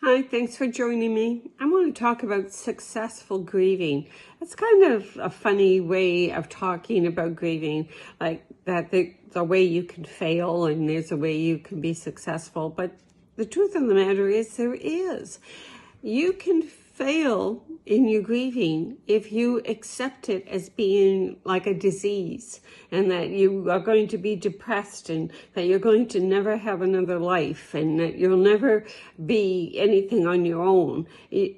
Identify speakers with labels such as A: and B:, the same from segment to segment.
A: Hi, thanks for joining me. I want to talk about successful grieving. It's kind of a funny way of talking about grieving, like that there's a way you can fail and there's a way you can be successful. But the truth of the matter is there is. You can fail in your grieving if you accept it as being like a disease, and that you are going to be depressed, and that you're going to never have another life, and that you'll never be anything on your own.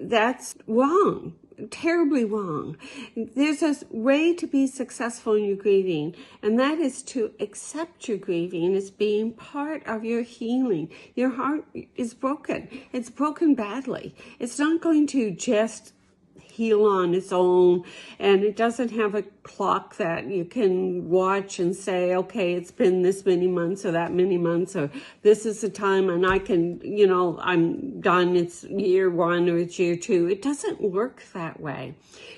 A: That's wrong. Terribly wrong. There's a way to be successful in your grieving, and that is to accept your grieving as being part of your healing. Your heart is broken. It's broken badly. It's not going to just heal on its own, and it doesn't have a clock that you can watch and say, okay, it's been this many months or that many months, or this is the time and I can, I'm done, it's year one or it's year two. It doesn't work that way.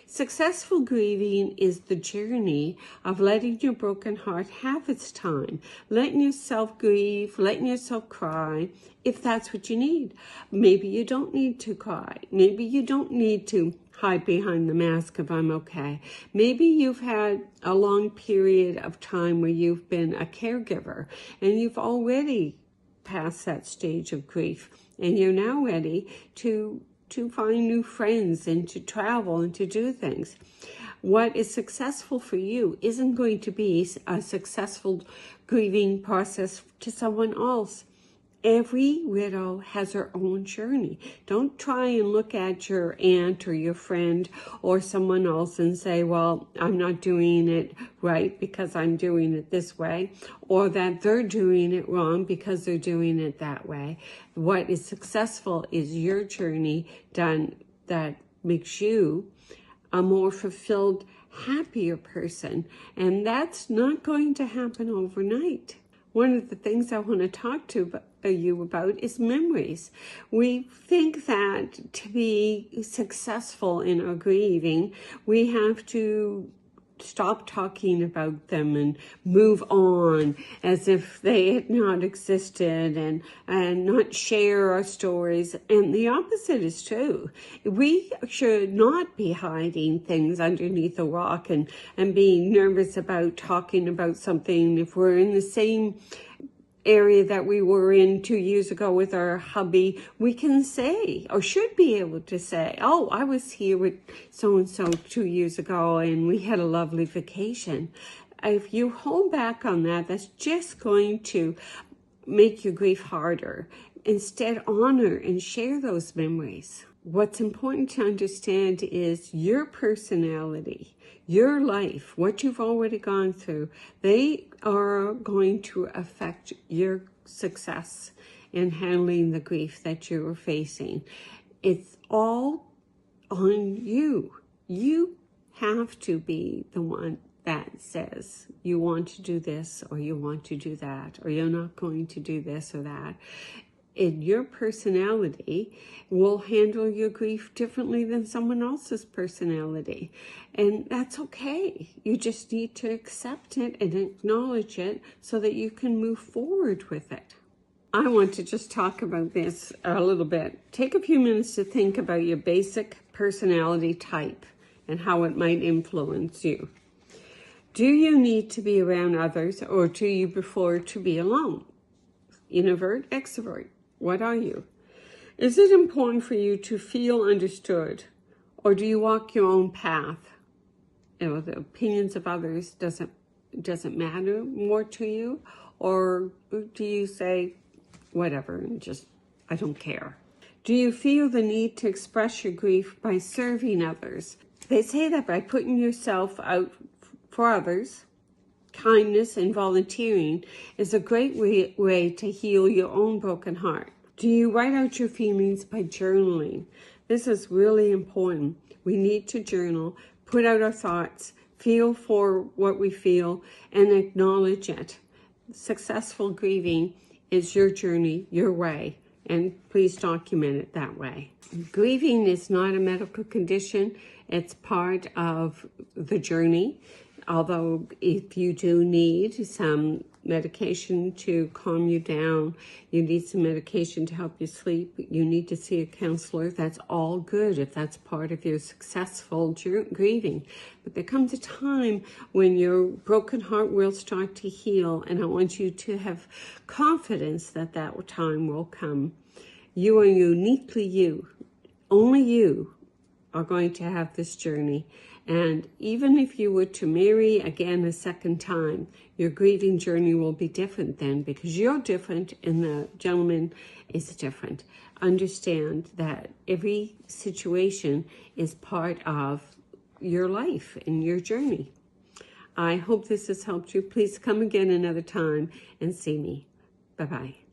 A: Successful grieving is the journey of letting your broken heart have its time, letting yourself grieve, letting yourself cry, if that's what you need. Maybe you don't need to cry. Maybe you don't need to hide behind the mask of I'm okay. Maybe you've had a long period of time where you've been a caregiver and you've already passed that stage of grief, and you're now ready to find new friends and to travel and to do things. What is successful for you isn't going to be a successful grieving process to someone else. Every widow has her own journey. Don't try and look at your aunt or your friend or someone else and say, well, I'm not doing it right because I'm doing it this way, or that they're doing it wrong because they're doing it that way. What is successful is your journey done that makes you a more fulfilled, happier person. And that's not going to happen overnight. One of the things I want to talk to you about is memories. We think that to be successful in our grieving, we have to stop talking about them and move on as if they had not existed, and not share our stories. And the opposite is true. We should not be hiding things underneath a rock and being nervous about talking about something if we're in the same area that we were in 2 years ago with our hubby. We can say, or should be able to say, oh, I was here with so-and-so 2 years ago and we had a lovely vacation. If you hold back on that, that's just going to make your grief harder. Instead, honor and share those memories. What's important to understand is your personality, your life, what you've already gone through, they are going to affect your success in handling the grief that you are facing. It's all on you. You have to be the one that says you want to do this or you want to do that, or you're not going to do this or that. And your personality will handle your grief differently than someone else's personality. And that's okay. You just need to accept it and acknowledge it so that you can move forward with it. I want to just talk about this a little bit. Take a few minutes to think about your basic personality type and how it might influence you. Do you need to be around others, or do you prefer to be alone? Introvert, extrovert. What are you? Is it important for you to feel understood, or do you walk your own path? The opinions of others doesn't matter more to you, or do you say whatever and just I don't care? Do you feel the need to express your grief by serving others? They say that by putting yourself out for others, kindness and volunteering is a great way to heal your own broken heart. Do you write out your feelings by journaling? This is really important. We need to journal, put out our thoughts, feel for what we feel, and acknowledge it. Successful grieving is your journey, your way, and please document it that way. Grieving is not a medical condition. It's part of the journey. Although if you do need some medication to calm you down. You need some medication to help you sleep. You need to see a counselor. That's all good if that's part of your successful grieving. But there comes a time when your broken heart will start to heal, and I want you to have confidence that that time will come. You are uniquely you. Only you are going to have this journey. And even if you were to marry again a second time, your grieving journey will be different then, because you're different and the gentleman is different. Understand that every situation is part of your life and your journey. I hope this has helped you. Please come again another time and see me. Bye-bye.